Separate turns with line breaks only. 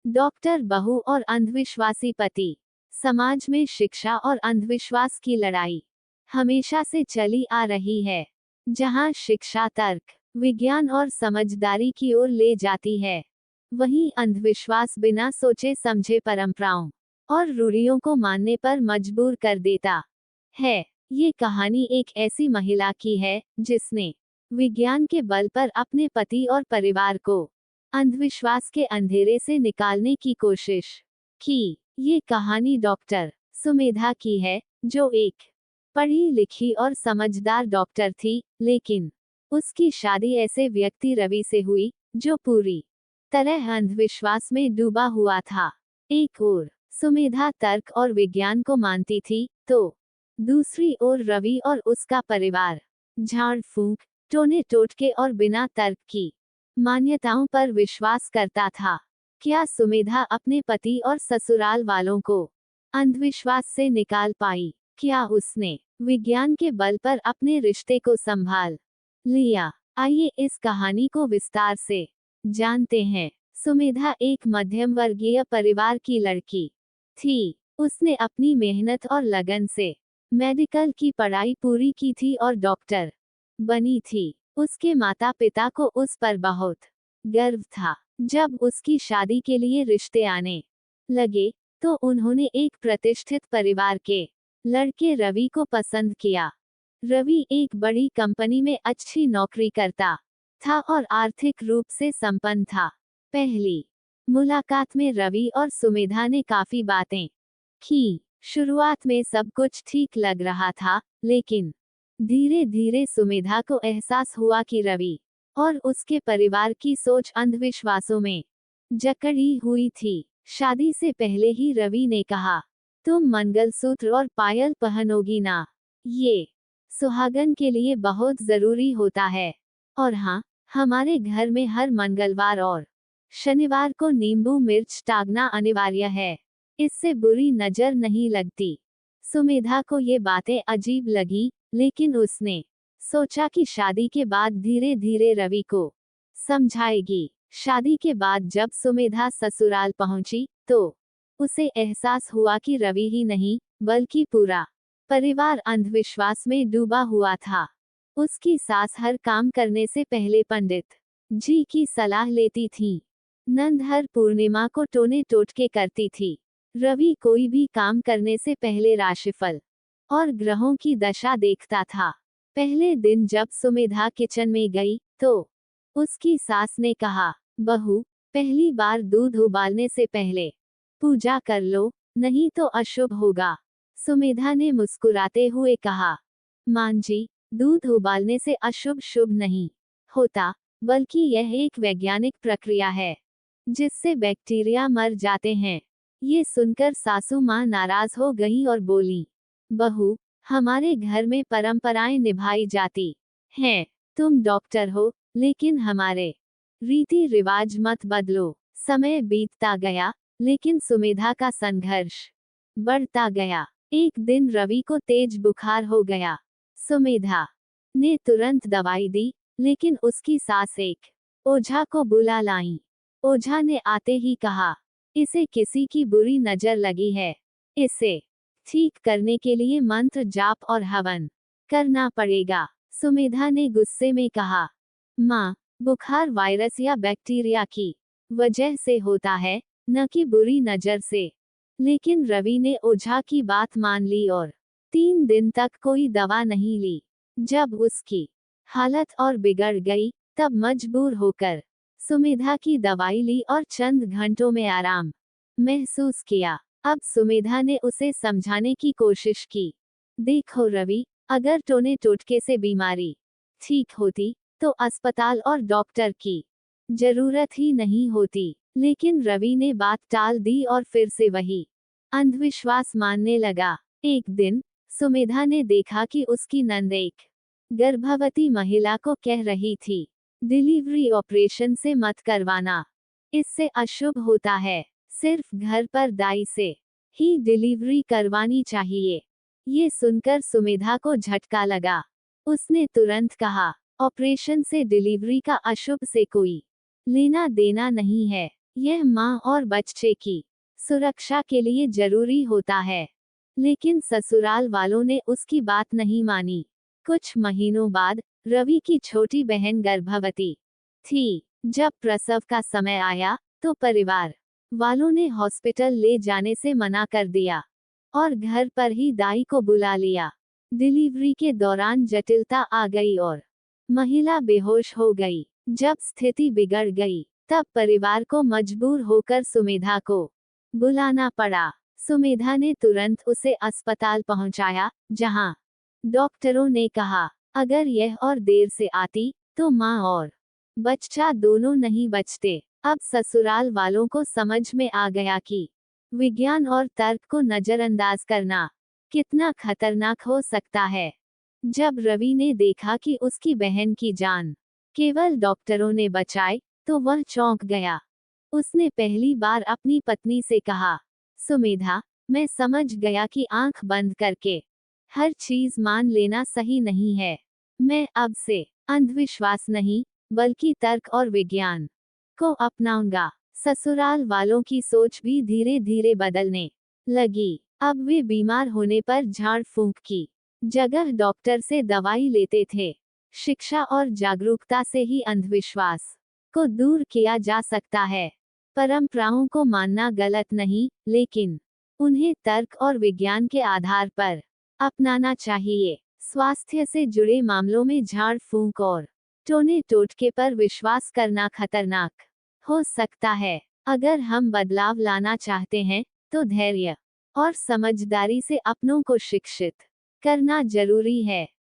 Doctor बहू और अंधविश्वासी पति। समाज में शिक्षा और अंधविश्वास की लड़ाई हमेशा से चली आ रही है। जहां शिक्षा तर्क, विज्ञान और समझदारी की ओर ले जाती है, वहीं अंधविश्वास बिना सोचे समझे परंपराओं और रूढ़ियों को मानने पर मजबूर कर देता है। ये कहानी एक ऐसी महिला की है जिसने विज्ञान के बल पर अपने पति और परिवार को अंधविश्वास के अंधेरे से निकालने की कोशिश की। ये कहानी डॉक्टर सुमेधा की है, जो एक पढ़ी लिखी और समझदार डॉक्टर थी, लेकिन उसकी शादी ऐसे व्यक्ति रवि से हुई जो पूरी तरह अंधविश्वास में डूबा हुआ था। एक ओर सुमेधा तर्क और विज्ञान को मानती थी, तो दूसरी ओर रवि और उसका परिवार झाड़ फूंक, टोने टोटके और बिना तर्क की मान्यताओं पर विश्वास करता था। क्या सुमेधा अपने पति और ससुराल वालों को अंधविश्वास से निकाल पाई? क्या उसने विज्ञान के बल पर अपने रिश्ते को संभाल लिया? आइए इस कहानी को विस्तार से जानते हैं। सुमेधा एक मध्यम वर्गीय परिवार की लड़की थी। उसने अपनी मेहनत और लगन से मेडिकल की पढ़ाई पूरी की थी और डॉक्टर बनी थी। उसके माता पिता को उस पर बहुत गर्व था। जब उसकी शादी के लिए रिश्ते आने लगे, तो उन्होंने एक प्रतिष्ठित परिवार के लड़के रवि को पसंद किया। रवि एक बड़ी कंपनी में अच्छी नौकरी करता था और आर्थिक रूप से संपन्न था। पहली मुलाकात में रवि और सुमेधा ने काफी बातें की। शुरुआत में सब कुछ ठीक लग रहा था, लेकिन धीरे धीरे सुमेधा को एहसास हुआ कि रवि और उसके परिवार की सोच अंधविश्वासों में जकड़ी हुई थी। शादी से पहले ही रवि ने कहा, तुम मंगलसूत्र और पायल पहनोगी ना? ये सुहागन के लिए बहुत जरूरी होता है। और हाँ, हमारे घर में हर मंगलवार और शनिवार को नींबू मिर्च टांगना अनिवार्य है। इससे बुरी नजर नहीं लगती। सुमेधा को ये बातें अजीब लगी, लेकिन उसने सोचा कि शादी के बाद धीरे धीरे रवि को समझाएगी। शादी के बाद जब सुमेधा ससुराल पहुंची, तो उसे एहसास हुआ कि रवि ही नहीं, बल्कि पूरा परिवार अंधविश्वास में डूबा हुआ था। उसकी सास हर काम करने से पहले पंडित जी की सलाह लेती थी। नंद हर पूर्णिमा को टोने टोटके करती थी। रवि कोई भी काम करने से पहले राशिफल और ग्रहों की दशा देखता था। पहले दिन जब सुमेधा किचन में गई, तो उसकी सास ने कहा, बहू, पहली बार दूध उबालने से पहले पूजा कर लो, नहीं तो अशुभ होगा। सुमेधा ने मुस्कुराते हुए कहा, मां जी, दूध उबालने से अशुभ शुभ नहीं होता, बल्कि यह एक वैज्ञानिक प्रक्रिया है जिससे बैक्टीरिया मर जाते हैं। ये सुनकर सासू मां नाराज हो गई और बोली, बहू, हमारे घर में परंपराएं निभाई जाती हैं। तुम डॉक्टर हो, लेकिन हमारे रीति रिवाज मत बदलो। समय बीतता गया, लेकिन सुमेधा का संघर्ष बढ़ता गया। एक दिन रवि को तेज बुखार हो गया। सुमेधा ने तुरंत दवाई दी, लेकिन उसकी सास एक ओझा को बुला लाई। ओझा ने आते ही कहा, इसे किसी की बुरी नजर लगी है। इसे ठीक करने के लिए मंत्र जाप और हवन करना पड़ेगा। सुमेधा ने गुस्से में कहा, माँ, बुखार वायरस या बैक्टीरिया की वजह से होता है, न कि बुरी नजर से। लेकिन रवि ने ओझा की बात मान ली और 3 दिन तक कोई दवा नहीं ली। जब उसकी हालत और बिगड़ गई, तब मजबूर होकर सुमेधा की दवाई ली और चंद घंटों में आराम महसूस किया। अब सुमेधा ने उसे समझाने की कोशिश की, देखो रवि, अगर टोने टोटके से बीमारी ठीक होती, तो अस्पताल और डॉक्टर की जरूरत ही नहीं होती। लेकिन रवि ने बात टाल दी और फिर से वही अंधविश्वास मानने लगा। एक दिन सुमेधा ने देखा कि उसकी नंद एक गर्भवती महिला को कह रही थी, डिलीवरी ऑपरेशन से मत करवाना, इससे अशुभ होता है। सिर्फ घर पर दाई से ही डिलीवरी करवानी चाहिए। ये सुनकर सुमेधा को झटका लगा। उसने तुरंत कहा, ऑपरेशन से डिलीवरी का अशुभ से कोई लेना देना नहीं है। यह माँ और बच्चे की सुरक्षा के लिए जरूरी होता है। लेकिन ससुराल वालों ने उसकी बात नहीं मानी। कुछ महीनों बाद रवि की छोटी बहन गर्भवती थी। जब प्रसव का समय आया तो परिवार वालों ने हॉस्पिटल ले जाने से मना कर दिया और घर पर ही दाई को बुला लिया। डिलीवरी के दौरान जटिलता आ गई और महिला बेहोश हो गई। जब स्थिति बिगड़ गई तब परिवार को मजबूर होकर सुमेधा को बुलाना पड़ा। सुमेधा ने तुरंत उसे अस्पताल पहुंचाया, जहां डॉक्टरों ने कहा अगर यह और देर से आती तो मां और बच्चा दोनों नहीं बचते। अब ससुराल वालों को समझ में आ गया कि विज्ञान और तर्क को नजरअंदाज करना कितना खतरनाक हो सकता है। जब रवि ने देखा कि उसकी बहन की जान केवल डॉक्टरों ने बचाई तो वह चौंक गया। उसने पहली बार अपनी पत्नी से कहा, सुमेधा, मैं समझ गया कि आंख बंद करके हर चीज मान लेना सही नहीं है। मैं अब से अंधविश्वास नहीं बल्कि तर्क और विज्ञान को अपनाऊंगा। ससुराल वालों की सोच भी धीरे धीरे बदलने लगी। अब वे बीमार होने पर झाड़ फूंक की जगह डॉक्टर से दवाई लेते थे। शिक्षा और जागरूकता से ही अंधविश्वास को दूर किया जा सकता है। परंपराओं को मानना गलत नहीं, लेकिन उन्हें तर्क और विज्ञान के आधार पर अपनाना चाहिए। स्वास्थ्य से जुड़े मामलों में झाड़ फूंक और टोने टोटके पर विश्वास करना खतरनाक हो सकता है। अगर हम बदलाव लाना चाहते हैं तो धैर्य और समझदारी से अपनों को शिक्षित करना जरूरी है।